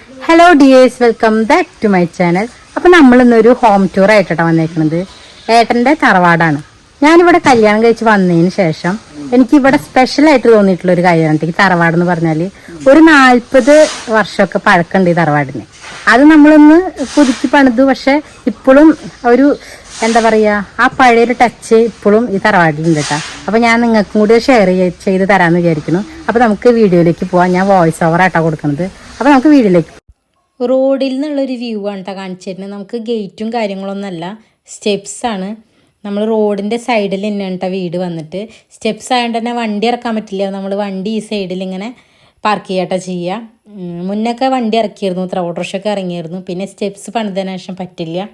Hello dears, welcome back to my channel. അപ്പോൾ നമ്മളിന്നൊരു home tour ആയിട്ടാണ് വന്നേക്കുന്നത്. ഏട്ടൻ്റെ തറവാടാണ്. ഞാനിവിടെ കല്യാണം കഴിച്ച് വന്നതിന് ശേഷം എനിക്കിവിടെ സ്പെഷ്യലായിട്ട് തോന്നിയിട്ടുള്ളൊരു കാര്യമാണ് ഈ തറവാടെന്ന് പറഞ്ഞാൽ. ഒരു 40 വർഷമൊക്കെ പഴക്കമുണ്ട് ഈ തറവാടിന്. അത് നമ്മളൊന്ന് പുതുക്കി പണിതു, പക്ഷെ ഇപ്പോഴും ഒരു എന്താ പറയുക, ആ പഴയൊരു ടച്ച് ഇപ്പോഴും ഈ തറവാട്ടിലുണ്ട് കേട്ടോ. അപ്പോൾ ഞാൻ നിങ്ങൾക്കും കൂടി ഷെയർ ചെയ്ത് തരാമെന്ന് വിചാരിക്കുന്നു. അപ്പോൾ നമുക്ക് വീഡിയോയിലേക്ക് പോവാം. ഞാൻ വോയിസ് ഓവർ ആയിട്ടാണ് കൊടുക്കുന്നത്. അപ്പോൾ നമുക്ക് വീഡിയോയിലേക്ക്. റോഡിൽ നിന്നുള്ളൊരു വ്യൂ ആണ് കേട്ടോ കാണിച്ചിരുന്നത്. നമുക്ക് ഗേറ്റും കാര്യങ്ങളൊന്നുമല്ല, സ്റ്റെപ്സാണ്. നമ്മൾ റോഡിൻ്റെ സൈഡിൽ തന്നെയാണ് കേട്ടോ വീട് വന്നിട്ട്. സ്റ്റെപ്സ് ആയതുകൊണ്ട് തന്നെ വണ്ടി ഇറക്കാൻ പറ്റില്ല. നമ്മൾ വണ്ടി ഈ സൈഡിൽ ഇങ്ങനെ പാർക്ക് ചെയ്യാട്ടോ ചെയ്യുക. മുന്നൊക്കെ വണ്ടി ഇറക്കിയിരുന്നു, ഓട്ടോറിക്ഷയൊക്കെ ഇറങ്ങിയിരുന്നു. പിന്നെ സ്റ്റെപ്സ് പണിതതിന് ശേഷം പറ്റില്ല.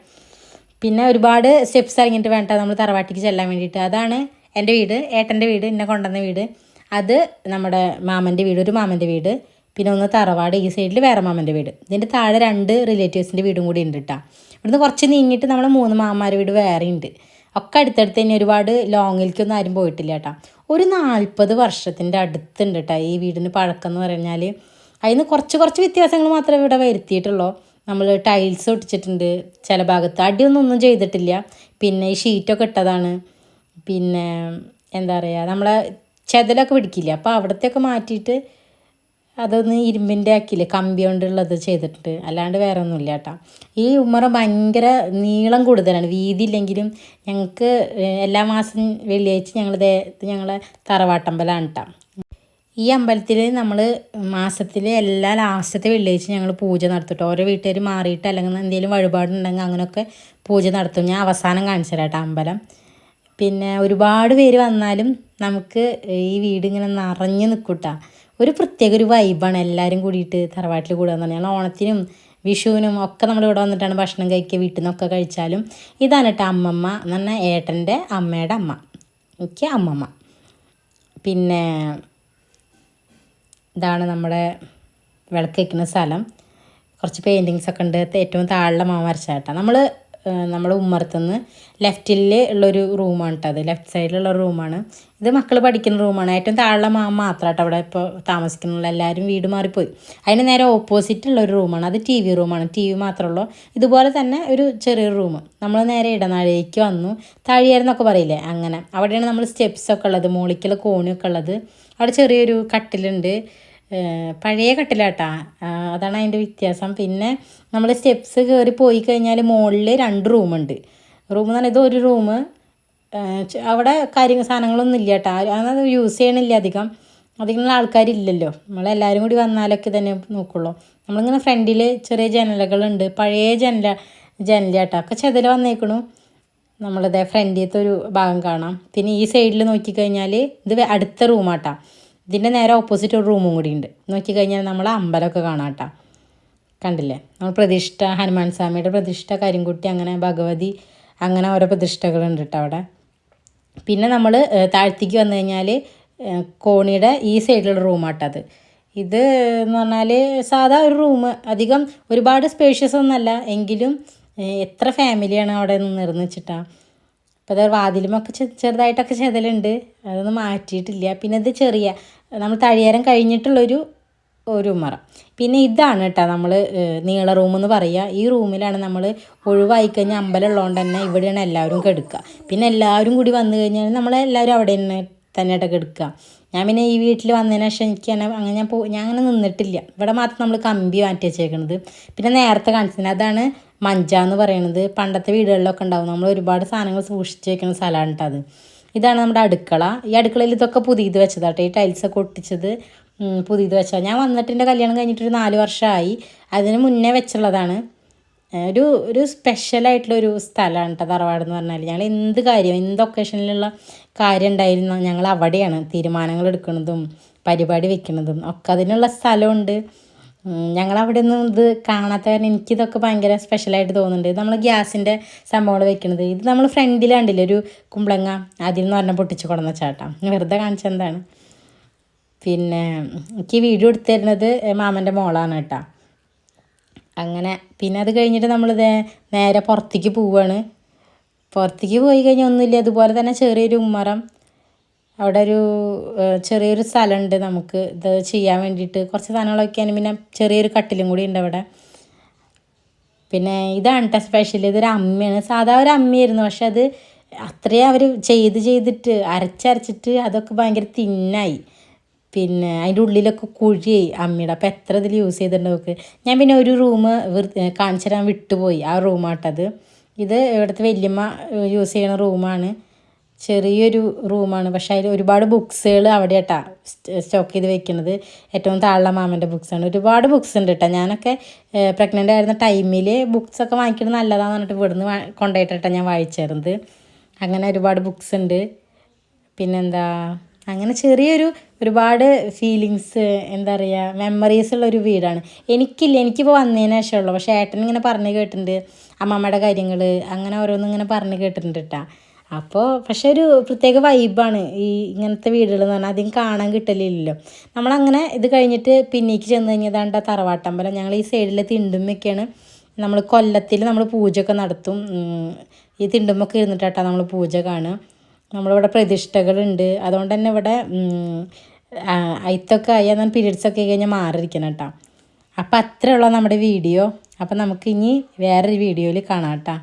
പിന്നെ ഒരുപാട് സ്റ്റെപ്സ് ഇറങ്ങിയിട്ട് വേണ്ട നമ്മൾ തറവാട്ടിക്ക് ചെല്ലാൻ വേണ്ടിയിട്ട്. അതാണ് എൻ്റെ വീട്, ഏട്ടൻ്റെ വീട്, എന്നെ കൊണ്ടുവന്ന വീട്. അത് നമ്മുടെ മാമൻ്റെ വീട്, ഒരു മാമൻ്റെ വീട്. പിന്നെ ഒന്ന് തറവാട്, ഈ സൈഡിൽ വേറെ മാമൻ്റെ വീട്. ഇതിൻ്റെ താഴെ 2 റിലേറ്റീവ്സിൻ്റെ വീടും കൂടി ഉണ്ട് കേട്ടോ. ഇവിടുന്ന് കുറച്ച് നീങ്ങിയിട്ട് നമ്മളെ 3 മാമാരുടെ വീട് വേറെ ഉണ്ട്. ഒക്കെ അടുത്തടുത്ത് തന്നെ, ഒരുപാട് ലോങ്ങിലേക്കൊന്നും ആരും പോയിട്ടില്ല കേട്ടോ. ഒരു 40 വർഷത്തിൻ്റെ അടുത്തുണ്ട് കേട്ടോ ഈ വീടിന് പഴക്കം എന്ന് പറഞ്ഞാൽ. അതിന് കുറച്ച് വ്യത്യാസങ്ങൾ മാത്രമേ ഇവിടെ വരുത്തിയിട്ടുള്ളൂ. നമ്മൾ ടൈൽസ് ഒട്ടിച്ചിട്ടുണ്ട്, ചില ഭാഗത്ത് അടിയൊന്നും ചെയ്തിട്ടില്ല. പിന്നെ ഈ ഷീറ്റൊക്കെ ഇട്ടതാണ്. പിന്നെ എന്താ പറയുക, നമ്മളെ ചെതലൊക്കെ പിടിക്കില്ല, അപ്പോൾ അവിടത്തെയൊക്കെ മാറ്റിയിട്ട് അതൊന്ന് ഇരുമ്പിൻ്റെ ആക്കിയില്ലേ, കമ്പി കൊണ്ടുള്ളത് ചെയ്തിട്ടുണ്ട്. അല്ലാണ്ട് വേറെ ഒന്നുമില്ല കേട്ടോ. ഈ ഉമ്മറ ഭയങ്കര നീളം കൂടുതലാണ്, വീതി ഇല്ലെങ്കിലും. ഞങ്ങൾക്ക് എല്ലാ മാസം വെള്ളിയാഴ്ച ഞങ്ങളെ തറവാട്ടമ്പലമാണ് കേട്ടോ. ഈ അമ്പലത്തിൽ നമ്മൾ മാസത്തിൽ എല്ലാ ലാസ്റ്റത്തെ വെള്ളിയാഴ്ച ഞങ്ങൾ പൂജ നടത്തിട്ടോ. ഓരോ വീട്ടുകാർ മാറിയിട്ട് അല്ലെങ്കിൽ എന്തെങ്കിലും വഴിപാടുണ്ടെങ്കിൽ അങ്ങനെയൊക്കെ പൂജ നടത്തും. ഞാൻ അവസാനം കാണിച്ചു തരാം കേട്ടോ അമ്പലം. പിന്നെ ഒരുപാട് പേര് വന്നാലും നമുക്ക് ഈ വീട് ഇങ്ങനെ നിറഞ്ഞു നിൽക്കൂട്ടാ. ഒരു പ്രത്യേക ഒരു വൈബാണ് എല്ലാവരും കൂടിയിട്ട് തറവാട്ടിൽ കൂടുക എന്ന് പറഞ്ഞാൽ. ഓണത്തിനും വിഷുവിനും ഒക്കെ നമ്മളിവിടെ വന്നിട്ടാണ് ഭക്ഷണം കഴിക്കുക, വീട്ടിൽ നിന്നൊക്കെ കഴിച്ചാലും. ഇതാണ് കേട്ടോ അമ്മമ്മ എന്ന് പറഞ്ഞാൽ ഏട്ടൻ്റെ അമ്മയുടെ അമ്മ, എനിക്ക് അമ്മമ്മ. പിന്നെ ഇതാണ് നമ്മുടെ വിളക്ക് വയ്ക്കുന്ന സ്ഥലം. കുറച്ച് പെയിൻറ്റിങ്സ് ഒക്കെ ഉണ്ട്. ഏറ്റവും താഴെ മാമ വരച്ചാട്ടാ. നമ്മുടെ ഉമ്മറത്തുനിന്ന് ലെഫ്റ്റിൽ ഉള്ളൊരു റൂമാണ് കേട്ടോ. അത് ലെഫ്റ്റ് സൈഡിലുള്ള റൂമാണ്. ഇത് മക്കൾ പഠിക്കുന്ന റൂമാണ്. ഏറ്റവും താഴെ മാമ മാത്രമായിട്ട് അവിടെ ഇപ്പോൾ താമസിക്കുന്നുള്ള. എല്ലാവരും വീട് മാറിപ്പോയി. അതിന് നേരെ ഓപ്പോസിറ്റ് ഉള്ളൊരു റൂമാണ്, അത് TV റൂമാണ്. TV മാത്രമുള്ളൂ. ഇതുപോലെ തന്നെ ഒരു ചെറിയൊരു റൂം. നമ്മൾ നേരെ ഇടനാഴിക്ക് വന്നു, താഴിയാരെന്നൊക്കെ പറയില്ലേ, അങ്ങനെ. അവിടെയാണ് നമ്മൾ സ്റ്റെപ്സൊക്കെ ഉള്ളത്, മുകളിലേക്കുള്ള കോണിയൊക്കെ ഉള്ളത്. അവിടെ ചെറിയൊരു കട്ടിലുണ്ട്, പഴയ കട്ടിലാട്ടാ. അതാണ് അതിൻ്റെ വ്യത്യാസം. പിന്നെ നമ്മൾ സ്റ്റെപ്സ് കയറി പോയി കഴിഞ്ഞാൽ മുകളിൽ 2 റൂമുണ്ട്. റൂം എന്ന് പറഞ്ഞാൽ ഇത് ഒരു റൂം. അവിടെ സാധനങ്ങളൊന്നും ഇല്ല കേട്ടോ. അത് യൂസ് ചെയ്യണില്ല അധികം ആൾക്കാരില്ലല്ലോ. നമ്മളെല്ലാവരും കൂടി വന്നാലൊക്കെ തന്നെ നോക്കുള്ളൂ. നമ്മളിങ്ങനെ ഫ്രണ്ടിൽ ചെറിയ ജനലകളുണ്ട്, പഴയ ജനലാട്ടോ. ഒക്കെ ചെതൽ വന്നേക്കണു. നമ്മളിതേ ഫ്രണ്ടിലത്തെ ഒരു ഭാഗം കാണാം. പിന്നെ ഈ സൈഡിൽ നോക്കിക്കഴിഞ്ഞാൽ ഇത് അടുത്ത റൂമാട്ടാ. ഇതിൻ്റെ നേരെ ഓപ്പോസിറ്റ് ഒരു റൂമും കൂടി ഉണ്ട്. നോക്കിക്കഴിഞ്ഞാൽ നമ്മൾ അമ്പലമൊക്കെ കാണാം കേട്ടോ. കണ്ടില്ലേ, നമ്മൾ പ്രതിഷ്ഠ, ഹനുമാൻ സ്വാമിയുടെ പ്രതിഷ്ഠ, കരിങ്കുട്ടി, അങ്ങനെ ഭഗവതി, അങ്ങനെ ഓരോ പ്രതിഷ്ഠകളുണ്ട് കേട്ടോ അവിടെ. പിന്നെ നമ്മൾ താഴത്തേക്ക് വന്നു കഴിഞ്ഞാൽ കോണിയുടെ ഈ സൈഡിലുള്ള റൂമാട്ടത്. ഇത് എന്ന് പറഞ്ഞാൽ സാധാ ഒരു റൂം, അധികം ഒരുപാട് സ്പേഷ്യസ് ഒന്നല്ല, എങ്കിലും എത്ര ഫാമിലിയാണ് അവിടെ നിന്ന് നിർമ്മിച്ചിട്ടാണ്. അപ്പോൾ അത് വാതിലുമൊക്കെ ചെറുതായിട്ടൊക്കെ ചെതലുണ്ട്, അതൊന്നും മാറ്റിയിട്ടില്ല. പിന്നെ ഇത് ചെറിയ നമ്മൾ തഴിയേരം കഴിഞ്ഞിട്ടുള്ളൊരു ഉമ്മറ. പിന്നെ ഇതാണ് കേട്ടോ നമ്മൾ നീള റൂമെന്ന് പറയുക. ഈ റൂമിലാണ് നമ്മൾ ഒഴിവായി കഴിഞ്ഞാൽ അമ്പലം ഉള്ളതുകൊണ്ട് തന്നെ ഇവിടെയാണ് എല്ലാവരും കിടക്കുക. പിന്നെ എല്ലാവരും കൂടി വന്നു കഴിഞ്ഞാൽ നമ്മളെല്ലാവരും അവിടെ തന്നെയായിട്ട് കിടക്കുക. ഞാൻ പിന്നെ ഈ വീട്ടിൽ വന്നതിന് ശേഷം എനിക്ക് അങ്ങനെ ഞാൻ അങ്ങനെ നിന്നിട്ടില്ല. ഇവിടെ മാത്രം നമ്മൾ കമ്പി മാറ്റി വെച്ചേക്കണത്. പിന്നെ നേരത്തെ കാണിച്ചത് അതാണ് മഞ്ച എന്ന് പറയുന്നത്. പണ്ടത്തെ വീടുകളിലൊക്കെ ഉണ്ടാവും, നമ്മൾ ഒരുപാട് സാധനങ്ങൾ സൂക്ഷിച്ച് വെക്കുന്ന സ്ഥലമാണ് കേട്ടോ അത്. ഇതാണ് നമ്മുടെ അടുക്കള. ഈ അടുക്കളയിൽ ഇതൊക്കെ പുതിയത് വെച്ചതാട്ടോ. ഈ ടൈൽസൊക്കെ ഒട്ടിച്ചത് പുതിയത് വെച്ചാൽ. ഞാൻ വന്നിട്ട് എൻ്റെ കല്യാണം കഴിഞ്ഞിട്ടൊരു 4 വർഷമായി. അതിന് മുന്നേ വെച്ചുള്ളതാണ്. ഒരു സ്പെഷ്യലായിട്ടുള്ളൊരു സ്ഥലമാണ് കേട്ടോ തറവാടെന്ന് പറഞ്ഞാൽ. ഞങ്ങൾ എന്ത് ഒക്കേഷനിലുള്ള കാര്യം ഉണ്ടായിരുന്നു ഞങ്ങൾ അവിടെയാണ് തീരുമാനങ്ങൾ എടുക്കുന്നതും പരിപാടി വെക്കുന്നതും ഒക്കെ. അതിനുള്ള സ്ഥലമുണ്ട്. ഞങ്ങളവിടെ ഒന്നും ഇത് കാണാത്ത കാരണം എനിക്കിതൊക്കെ ഭയങ്കര സ്പെഷ്യലായിട്ട് തോന്നുന്നുണ്ട്. നമ്മൾ ഗ്യാസിൻ്റെ സംഭവങ്ങൾ വെക്കുന്നത്, ഇത് നമ്മൾ ഫ്രണ്ടിൽ കണ്ടില്ലേ ഒരു കുമ്പളങ്ങ, അതിൽ നിന്ന് പറഞ്ഞാൽ പൊട്ടിച്ച് കൊടുന്ന ചേട്ടാ, വെറുതെ കാണിച്ചെന്താണ്. പിന്നെ എനിക്ക് വീഡിയോ എടുത്തു തരുന്നത് മാമൻ്റെ മോളാണ് കേട്ടോ. അങ്ങനെ പിന്നെ അത് കഴിഞ്ഞിട്ട് നമ്മളിത് നേരെ പുറത്തേക്ക് പോവുകയാണ്. പുറത്തേക്ക് പോയി കഴിഞ്ഞാൽ ഒന്നുമില്ല, അതുപോലെ തന്നെ ചെറിയൊരു ഉമ്മറം. അവിടെ ഒരു ചെറിയൊരു സ്ഥലമുണ്ട് നമുക്ക് ഇത് ചെയ്യാൻ വേണ്ടിയിട്ട്. കുറച്ച് സാധനങ്ങളൊക്കെ ആണ്. പിന്നെ ചെറിയൊരു കട്ടിലും കൂടി ഉണ്ട് അവിടെ. പിന്നെ ഇതാണ് കേട്ടോ സ്പെഷ്യൽ. ഇതൊരു അമ്മയാണ്, സാധാ ഒരു അമ്മയായിരുന്നു. പക്ഷെ അത് അത്രയും അവർ ചെയ്തിട്ട് അരച്ചരച്ചിട്ട് അതൊക്കെ ഭയങ്കര തിന്നായി. പിന്നെ അതിൻ്റെ ഉള്ളിലൊക്കെ കുഴിയായി അമ്മിയുടെ. അപ്പോൾ എത്ര ഇതിൽ യൂസ് ചെയ്തിട്ടുണ്ട് നോക്ക്. ഞാൻ പിന്നെ ഒരു റൂം കാണിച്ചു തരാൻ വിട്ടുപോയി. ആ റൂമാട്ടത്. ഇത് ഇവിടുത്തെ വല്യമ്മ യൂസ് ചെയ്യുന്ന റൂമാണ്. ചെറിയൊരു റൂമാണ്, പക്ഷേ അതിൽ ഒരുപാട് ബുക്സുകൾ അവിടെ കേട്ടാ സ്റ്റോക്ക് ചെയ്ത് വെക്കുന്നത്. ഏറ്റവും താഴെ മാമൻ്റെ ബുക്സാണ്. ഒരുപാട് ബുക്സ് ഉണ്ട് കേട്ടോ. ഞാനൊക്കെ പ്രഗ്നൻ്റ് ആയിരുന്ന ടൈമിൽ ബുക്സൊക്കെ വാങ്ങിക്കുന്നത് നല്ലതാണെന്ന് പറഞ്ഞിട്ട് ഇവിടുന്ന് കൊണ്ടുപോയിട്ടാണ് ഞാൻ വായിച്ചിരുന്നത്. അങ്ങനെ ഒരുപാട് ബുക്സ് ഉണ്ട്. പിന്നെന്താ, അങ്ങനെ ഒരുപാട് ഫീലിങ്സ്, എന്താ പറയുക, മെമ്മറീസ് ഉള്ളൊരു വീടാണ്. എനിക്കിപ്പോൾ വന്നതിന് ശേഷമുള്ളൂ. പക്ഷേ ഏട്ടൻ ഇങ്ങനെ പറഞ്ഞ് കേട്ടിട്ടുണ്ട് അമ്മമ്മയുടെ കാര്യങ്ങൾ, അങ്ങനെ ഓരോന്നും ഇങ്ങനെ പറഞ്ഞ് കേട്ടിട്ടുണ്ട് കേട്ടോ. അപ്പോൾ പക്ഷെ ഒരു പ്രത്യേക വൈബാണ് ഈ ഇങ്ങനത്തെ വീടുകൾ എന്ന് പറഞ്ഞാൽ. അധികം കാണാൻ കിട്ടലില്ലല്ലോ. നമ്മളങ്ങനെ ഇത് കഴിഞ്ഞിട്ട് പിന്നേക്ക് ചെന്ന് കഴിഞ്ഞതാണ്ട് തറവാട്ടമ്പലം. ഞങ്ങൾ ഈ സൈഡിലെ തിണ്ടുമ്മയൊക്കെയാണ്. നമ്മൾ കൊല്ലത്തിൽ നമ്മൾ പൂജയൊക്കെ നടത്തും. ഈ തിണ്ടുമ്മൊക്കെ ഇരുന്നിട്ടാട്ടോ നമ്മൾ പൂജ കാണുക. നമ്മളിവിടെ പ്രതിഷ്ഠകളുണ്ട്. അതുകൊണ്ട് തന്നെ ഇവിടെ അയിത്തൊക്കെ ആയി എന്നാൽ പീരീഡ്സൊക്കെ കഴിഞ്ഞാൽ മാറിയിരിക്കണം കേട്ടോ. അപ്പോൾ അത്രയുള്ള നമ്മുടെ വീഡിയോ. അപ്പോൾ നമുക്കിനി വേറൊരു വീഡിയോയിൽ കാണാം കേട്ടോ.